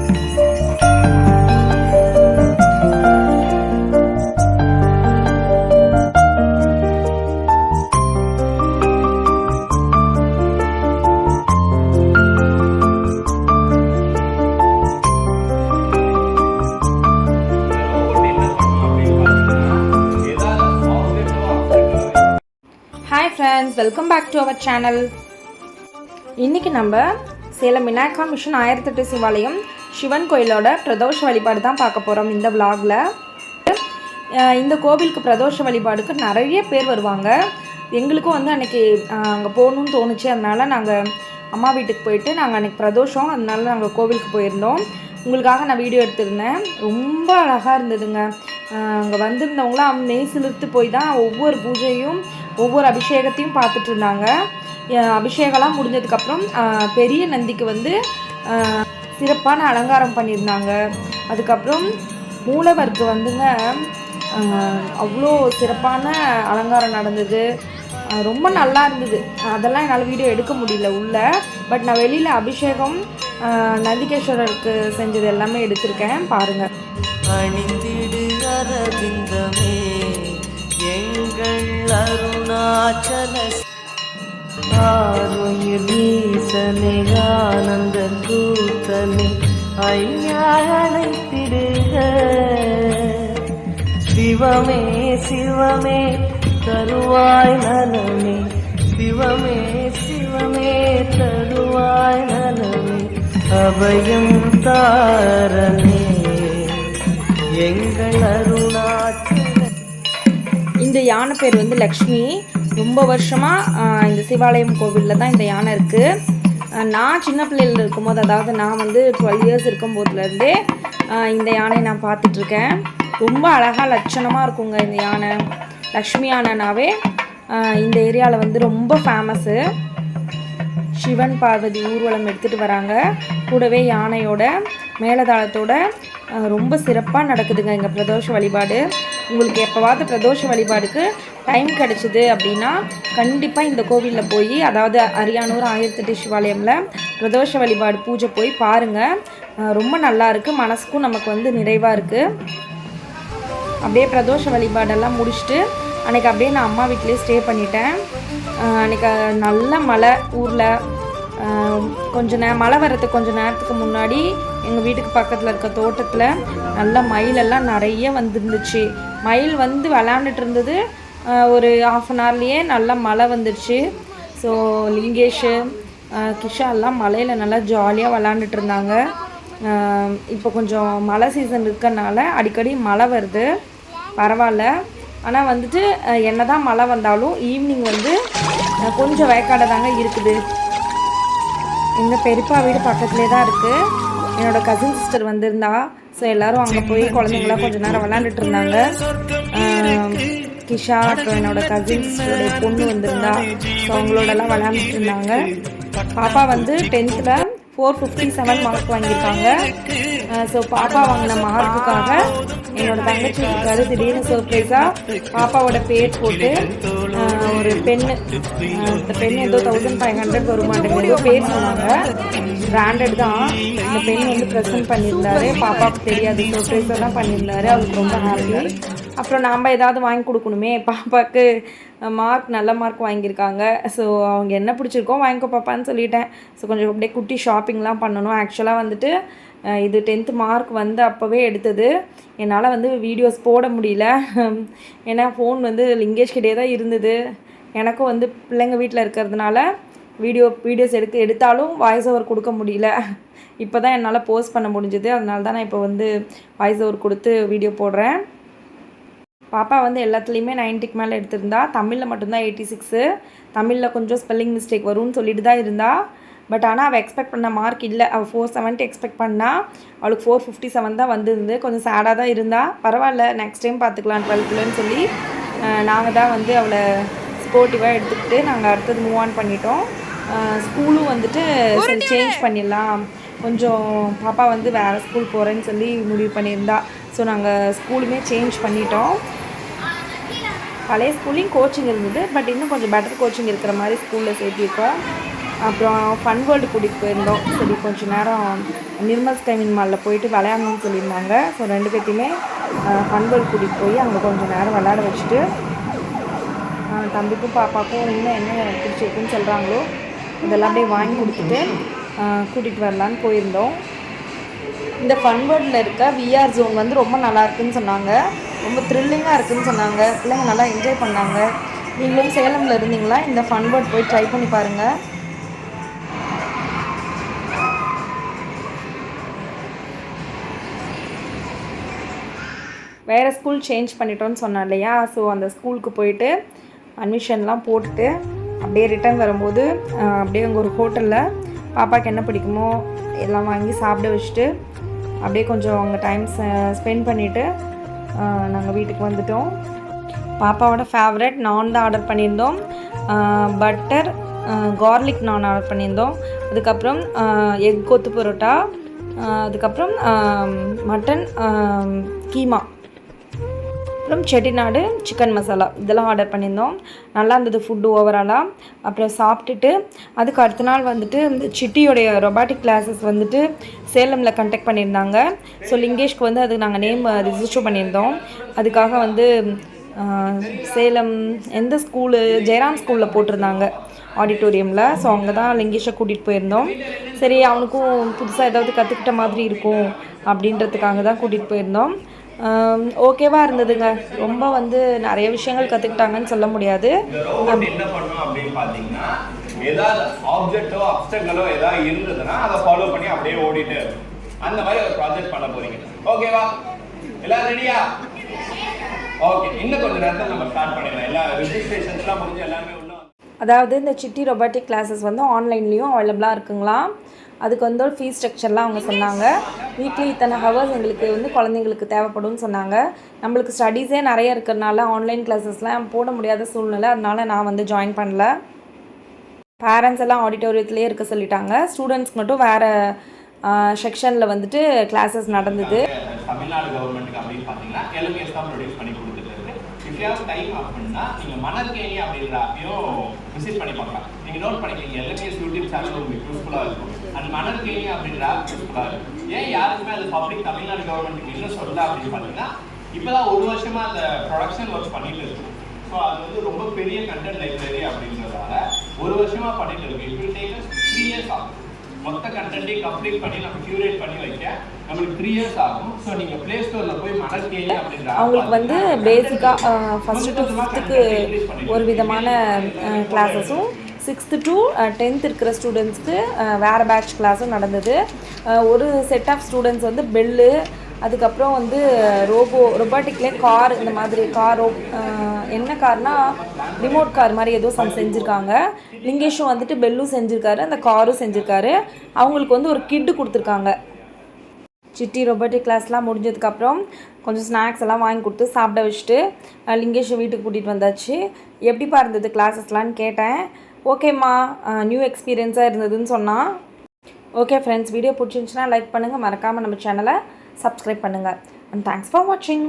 Hi friends, welcome back to our channel. இன்னைக்கு நம்ம Salem Vinayaka mission 1008 சிவாலயம் சிவன் கோயிலோட பிரதோஷ வழிபாடு தான் பார்க்க போகிறோம் இந்த vlogல. இந்த கோவிலுக்கு பிரதோஷ வழிபாடுக்கு நிறைய பேர் வருவாங்க. எங்களுக்கும் வந்து அன்றைக்கி அங்கே போகணுன்னு தோணுச்சு. அதனால் நாங்கள் அம்மா வீட்டுக்கு போயிட்டு நாங்கள் அன்றைக்கி பிரதோஷம், அதனால நாங்கள் கோவிலுக்கு போயிருந்தோம். உங்களுக்காக நான் வீடியோ எடுத்திருந்தேன். ரொம்ப அழகாக இருந்ததுங்க. அங்கே வந்திருந்தவங்களாம் நெய் சிலிர்த்து போய் தான் ஒவ்வொரு பூஜையும் ஒவ்வொரு அபிஷேகத்தையும் பார்த்துட்டு இருந்தாங்க. அபிஷேகம்லாம் முடிஞ்சதுக்கப்புறம் பெரிய நந்திக்கு வந்து சிறப்பான அலங்காரம் பண்ணியிருந்தாங்க. அதுக்கப்புறம் மூலவருக்கு வந்துங்க அவ்வளோ சிறப்பான அலங்காரம் நடந்தது. ரொம்ப நல்லா இருந்தது. அதெல்லாம் என்னால் வீடியோ எடுக்க முடியல உள்ள. பட் நான் வெளியில் அபிஷேகம் நந்திகேஸ்வரருக்கு செஞ்சது எல்லாமே எடுத்திருக்கேன், பாருங்கள். அணிந்திடு அரவிந்தமே எங்கள் அருணாச்சல ஆருயிர் ஈசனே ஆனந்த கூத்தனே ஐயா அழைத்திடுக. சிவமே சிவமே தருவாய் நலமே, சிவமே சிவமே தருவாய் நலமே, அபயம் தாரணே எங்கள் அருணாச்சல. இந்த யானை பேர் வந்து லக்ஷ்மி. ரொம்ப வருஷமாக இந்த சிவாலயம் கோவிலில் தான் இந்த யானை இருக்குது. நான் சின்ன பிள்ளைகள் இருக்கும்போது, அதாவது நான் வந்து 12 இயர்ஸ் இருக்கும்போதுலேருந்தே இந்த யானையை நான் பார்த்துட்ருக்கேன். ரொம்ப அழகாக லட்சணமாக இருக்குங்க இந்த யானை. லக்ஷ்மி யானைனாவே இந்த ஏரியாவில் வந்து ரொம்ப ஃபேமஸ்ஸு. சிவன் பார்வதி ஊர்வலம் எடுத்துகிட்டு வராங்க. கூடவே யானையோட மேலதாளத்தோட ரொம்ப சிறப்பாக நடக்குதுங்க இங்கே பிரதோஷ வழிபாடு. உங்களுக்கு எப்போவாவது பிரதோஷ வழிபாடுக்கு டைம் கிடச்சிது அப்படின்னா கண்டிப்பாக இந்த கோவிலில் போய், அதாவது அரியானூர் 1008 சிவாலயமில் பிரதோஷ வழிபாடு பூஜை போய் பாருங்கள். ரொம்ப நல்லா இருக்குது, மனசுக்கும் நமக்கு வந்து நிறைவாக இருக்குது. அப்படியே பிரதோஷ வழிபாடெல்லாம் முடிச்சுட்டு அன்றைக்கி அப்படியே நான் அம்மா வீட்டிலே ஸ்டே பண்ணிட்டேன். அன்றைக்கி நல்ல மழை ஊரில். மழை வர்றதுக்கு கொஞ்சம் நேரத்துக்கு முன்னாடி எங்கள் வீட்டுக்கு பக்கத்தில் இருக்க தோட்டத்தில் நல்ல மயிலெல்லாம் நிறைய வந்துருந்துச்சு. மயில் வந்து விளாண்டுட்டு இருந்தது. ஒரு ½ அன் ஹவர்லேயே நல்லா மழை வந்துடுச்சு. ஸோ லிங்கேஷு கிஷா எல்லாம் மலையில் நல்லா ஜாலியாக விளாண்டுட்டு இருந்தாங்க. இப்போ கொஞ்சம் மழை சீசன் இருக்கறனால அடிக்கடி மழை வருது, பரவாயில்ல. ஆனால் வந்துட்டு என்ன தான் மழை வந்தாலும் ஈவினிங் வந்து கொஞ்சம் வேக்காடை தாங்க இருக்குது. எங்கள் பெரியப்பா வீடு பக்கத்துலேயே தான் இருக்குது. என்னோடய கசின் சிஸ்டர் வந்திருந்தா. ஸோ எல்லோரும் அங்கே போய் குழந்தைங்களாம் கொஞ்சம் நேரம் விளாண்டுட்டு இருந்தாங்க. கிஷா அப்புறம் என்னோடய கசின் சிஸ்டருடைய பொண்ணு வந்திருந்தா. ஸோ அவங்களோடலாம் விளாண்டுட்டு இருந்தாங்க. பாப்பா வந்து 10th 457 மார்க் வாங்கியிருக்காங்க. ஸோ பாப்பா வாங்கின மார்க்குக்காக என்னோடய தங்கச்சி இருக்காரு திடீர்னு சர்ப்ரைஸாக பாப்பாவோட பேர் போட்டு ஒரு பெண்ணு, இந்த பெண் ஏதோ 1500 வருமாட்டேங்குது ஏதோ பேர் சொன்னாங்க. பிராண்டட் தான். இந்த பெண் வந்து ப்ரெசென்ட் பண்ணியிருந்தாரு. பாப்பாவுக்கு தெரியாது, சர்ப்ரைஸாக தான் பண்ணியிருந்தாரு. அவருக்கு ரொம்ப ஹாப்பி. அப்புறம் நாம் ஏதாவது வாங்கி கொடுக்கணுமே, பாப்பாவுக்கு நல்ல மார்க் வாங்கியிருக்காங்க. ஸோ அவங்க என்ன பிடிச்சிருக்கோ வாங்கிக்கோ பாப்பான்னு சொல்லிட்டேன். ஸோ கொஞ்சம் அப்படியே குட்டி ஷாப்பிங்லாம் பண்ணணும். ஆக்சுவலாக வந்துட்டு இது 10th மார்க் வந்து அப்போவே எடுத்தது. என்னால் வந்து வீடியோஸ் போட முடியல. ஏன்னா ஃபோன் வந்து லிங்கேஷ்கிட்டே தான் இருந்தது. எனக்கும் வந்து பிள்ளைங்க வீட்டில் இருக்கிறதுனால வீடியோஸ் எடுத்தாலும் வாய்ஸ் ஓவர் கொடுக்க முடியல. இப்போ தான் என்னால் போஸ்ட் பண்ண முடிஞ்சது. அதனால தான் நான் இப்போ வந்து வாய்ஸ் ஓவர் கொடுத்து வீடியோ போடுறேன். பாப்பா வந்து எல்லாத்துலேயுமே 90க்கு மேலே எடுத்திருந்தா. தமிழில் மட்டும்தான் 86. தமிழில் கொஞ்சம் ஸ்பெல்லிங் மிஸ்டேக் வரும்னு சொல்லிட்டு தான் இருந்தா. பட் ஆனால் அவள் எக்ஸ்பெக்ட் பண்ண மார்க் இல்லை. அவள் 470 எக்ஸ்பெக்ட் பண்ணால் அவளுக்கு 457 தான் வந்திருந்து. கொஞ்சம் சேடாக தான் இருந்தா. பரவாயில்ல, நெக்ஸ்ட் டைம் பார்த்துக்கலாம் 12th சொல்லி நாங்கள் தான் வந்து அவளை ஸ்போர்ட்டிவாக எடுத்துக்கிட்டு நாங்கள் அடுத்தது மூவ் ஆன் பண்ணிட்டோம். ஸ்கூலும் வந்துட்டு சரி சேஞ்ச் பண்ணிடலாம், கொஞ்சம் பாப்பா வந்து வேறு ஸ்கூல் போகிறேன்னு சொல்லி முடிவு பண்ணியிருந்தா. ஸோ நாங்கள் ஸ்கூலுமே சேஞ்ச் பண்ணிட்டோம். பழைய ஸ்கூல்லையும் கோச்சிங் இருந்தது, பட் இன்னும் கொஞ்சம் பெட்டர் கோச்சிங் இருக்கிற மாதிரி ஸ்கூலில் சேர்த்திருக்கோம். அப்புறம் ஃபன் வேர்ல்டு கூட்டிகிட்டு போயிருந்தோம். சரி கொஞ்சம் நேரம் நிர்மல் ஸ்கைவின் மாலில் போயிட்டு விளையாடணும்னு சொல்லியிருந்தாங்க. ஸோ 2 பேர்த்தையுமே ஃபன் வேர்ல்டு கூட்டிகிட்டு போய் அங்கே கொஞ்சம் நேரம் விளையாட வச்சுட்டு தம்பிக்கும் பாப்பாவுக்கும் இன்னும் என்ன பிடிச்சிருக்குன்னு சொல்கிறாங்களோ இதெல்லாம் அப்படியே வாங்கி கொடுத்துட்டு கூட்டிகிட்டு வரலான்னு போயிருந்தோம். இந்த ஃபன் வேர்ல்டில் இருக்க விஆர் ஜோன் வந்து ரொம்ப நல்லா இருக்குன்னு சொன்னாங்க. ரொம்ப த்ரில்லிங்காக இருக்குதுன்னு சொன்னாங்க. பிள்ளைங்க நல்லா என்ஜாய் பண்ணாங்க. நீங்களும் சேலமில் இருந்தீங்களா இந்த ஃபன் வேர்ல்ட் போய் ட்ரை பண்ணி பாருங்கள். வேறு ஸ்கூல் சேஞ்ச் பண்ணிட்டோன்னு சொன்னேன் இல்லையா, ஸோ அந்த ஸ்கூலுக்கு போயிட்டு அட்மிஷன்லாம் போட்டுட்டு அப்படியே ரிட்டர்ன் வரும்போது அப்படியே அங்கே ஒரு ஹோட்டலில் பாப்பாவுக்கு என்ன பிடிக்குமோ எல்லாம் வாங்கி சாப்பிட வச்சுட்டு அப்படியே கொஞ்சம் அங்கே டைம் ஸ்பெண்ட் பண்ணிவிட்டு நாங்கள் வீட்டுக்கு வந்துட்டோம். பாப்பாவோட ஃபேவரட் நான் தான் ஆர்டர் பண்ணியிருந்தோம். பட்டர் கார்லிக் நான் ஆர்டர் பண்ணியிருந்தோம். அதுக்கப்புறம் எக் கொத்து பரோட்டா, அதுக்கப்புறம் மட்டன் கீமா, அப்புறம் செட்டிநாடு சிக்கன் மசாலா இதெல்லாம் ஆர்டர் பண்ணியிருந்தோம். நல்லா இருந்தது ஃபுட்டு ஓவராலாக. அப்புறம் சாப்பிட்டுட்டு அதுக்கு அடுத்த நாள் வந்துட்டு இந்த சிட்டியோடைய ரொபாட்டிக் கிளாஸஸ் வந்துட்டு சேலமில் கண்டக்ட் பண்ணியிருந்தாங்க. ஸோ லிங்கேஷ்க்கு வந்து அதுக்கு நாங்கள் நேம் ரிஜிஸ்டர் பண்ணியிருந்தோம். அதுக்காக வந்து சேலம் எந்த ஸ்கூலு ஜெயராம் ஸ்கூலில் போட்டிருந்தாங்க ஆடிட்டோரியமில். ஸோ அங்கே தான் லிங்கேஷை கூட்டிகிட்டு போயிருந்தோம். சரி அவனுக்கும் புதுசாக ஏதாவது கற்றுக்கிட்ட மாதிரி இருக்கும் அப்படின்றதுக்காக தான் கூட்டிகிட்டு போயிருந்தோம். ஓகேவா இருந்ததுங்க. ரொம்ப வந்து நிறைய விஷயங்கள் கற்றுக்கிட்டாங்கன்னு சொல்ல முடியாது. என்ன பண்ணணும் அப்படின்னு பார்த்தீங்கன்னா, ஏதாவது ஆப்ஜெக்டோ அப்டக்கலோ ஏதாவது இருந்ததுன்னா அதை ஃபாலோ பண்ணி அப்படியே ஓடிட்டு அந்த மாதிரி ஒரு ப்ராஜெக்ட் பண்ண போறீங்க. ஓகேவா? எல்லாரும் ரெடியா? ஓகே, இன்னும் கொஞ்சம் நேரத்தில் நம்ம ஸ்டார்ட் பண்ணிடலாம். எல்லா ரெஜிஸ்ட்ரேஷன்ஸ்லாம் முடிஞ்சு எல்லாமே உள்ள. அதாவது இந்த சிட்டி ரொபாட்டிக் கிளாஸஸ் வந்து ஆன்லைன்லேயும் அவைலபிளாக இருக்குங்களா. அதுக்கு வந்து ஒரு ஃபீஸ் ஸ்ட்ரக்சர்லாம் அவங்க சொன்னாங்க. வீக்லி இத்தனை ஹவர்ஸ் எங்களுக்கு வந்து குழந்தைங்களுக்கு தேவைப்படும்னு சொன்னாங்க. நம்மளுக்கு ஸ்டடீஸே நிறைய இருக்கிறதுனால ஆன்லைன் கிளாஸஸ்லாம் போட முடியாத சூழ்நிலை. அதனால நான் வந்து ஜாயின் பண்ணல. பேரண்ட்ஸ் எல்லாம் ஆடிட்டோரியத்துலேயே இருக்க சொல்லிட்டாங்க. ஸ்டூடெண்ட்ஸ்க்கு மட்டும் வேறு செக்ஷனில் வந்துட்டு கிளாஸஸ் நடந்தது. தமிழ்நாடு கவர்மெண்ட்டுக்கு அப்படின்னு பார்த்தீங்கன்னா எல்எம்எஸ் தான் ப்ரொடியூஸ் பண்ணி கொடுத்துட்டு இருக்கு. இஃப் யூ ஹேவ் டைம் அப்படின்னா நீங்கள் மணற்கேணி அப்படின்ற ஆப்பையும் விசிட் பண்ணி பார்க்கலாம். நீங்கள் நோட் பண்ணிக்கிங்க, எல்எம்எஸ் யூடியூப் சேனல் உங்களுக்கு யூஸ்ஃபுல்லாக இருக்கும். அண்ட் மணற்கேணி அப்படின்ற ஆப் யூஸ்ஃபுல்லாக இருக்கும். ஏன் யாருக்குமே அது பப்ளிக் தமிழ்நாடு கவர்மெண்ட்டுக்கு இன்னும் சொல்லல அப்படின்னு பார்த்தீங்கன்னா, இப்போ தான் ஒரு வருஷமாக அந்த ப்ரொடக்ஷன் ஒர்க் பண்ணிட்டு இருக்கு. ஸோ அது வந்து ரொம்ப பெரிய கண்டென்ட் லைப்ரரி அப்படின்றதால ஒரு வருஷமாக பண்ணிட்டு இருக்கு. இட் வில் டேக் 3 years ஆகும். மொத்த கண்டென்ட்டையும் கம்ப்ளீட் பண்ணி நம்ம கியூரேட் பண்ணி வைக்க நம்மளுக்கு 3 years ஆகும். ஸோ நீங்கள் ப்ளே ஸ்டோரில் போய் மணற்கேணி அப்படின்ற அவங்களுக்கு வந்து பேசிக்காக ஃபஸ்ட்டு டு 5th ஒரு விதமான கிளாஸஸும் 6th to 10th இருக்கிற ஸ்டூடெண்ட்ஸ்க்கு வேறு பேட்ச் கிளாஸும் நடந்தது. ஒரு செட் ஆஃப் ஸ்டூடெண்ட்ஸ் வந்து பெல்லு, அதுக்கப்புறம் வந்து ரொபாட்டிக்லேயே கார், இந்த மாதிரி காரோ என்ன கார்னால் ரிமோட் கார் மாதிரி ஏதோ செஞ்சுருக்காங்க. லிங்கேஷும் வந்துட்டு பெல்லும் செஞ்சுருக்காரு, அந்த காரும் செஞ்சுருக்காரு. அவங்களுக்கு வந்து ஒரு கிட்டு கொடுத்துருக்காங்க. சிட்டி ரொபாட்டிக் கிளாஸ்லாம் முடிஞ்சதுக்கப்புறம் கொஞ்சம் ஸ்நாக்ஸ் எல்லாம் வாங்கி கொடுத்து சாப்பிட வச்சுட்டு லிங்கேஷை வீட்டுக்கு கூட்டிகிட்டு வந்தாச்சு. எப்படிப்பா இருந்தது கிளாஸஸ்லான்னு கேட்டேன். ஓகேம்மா, நியூ எக்ஸ்பீரியன்ஸாக இருந்ததுன்னு சொன்னான். ஓகே ஃப்ரெண்ட்ஸ், வீடியோ பிடிச்சிருந்துச்சுன்னா லைக் பண்ணுங்கள், மறக்காமல் நம்ம சேனலை சப்ஸ்கிரைப் பண்ணுங்கள். அண்ட் தேங்க்ஸ் ஃபார் வாட்சிங்.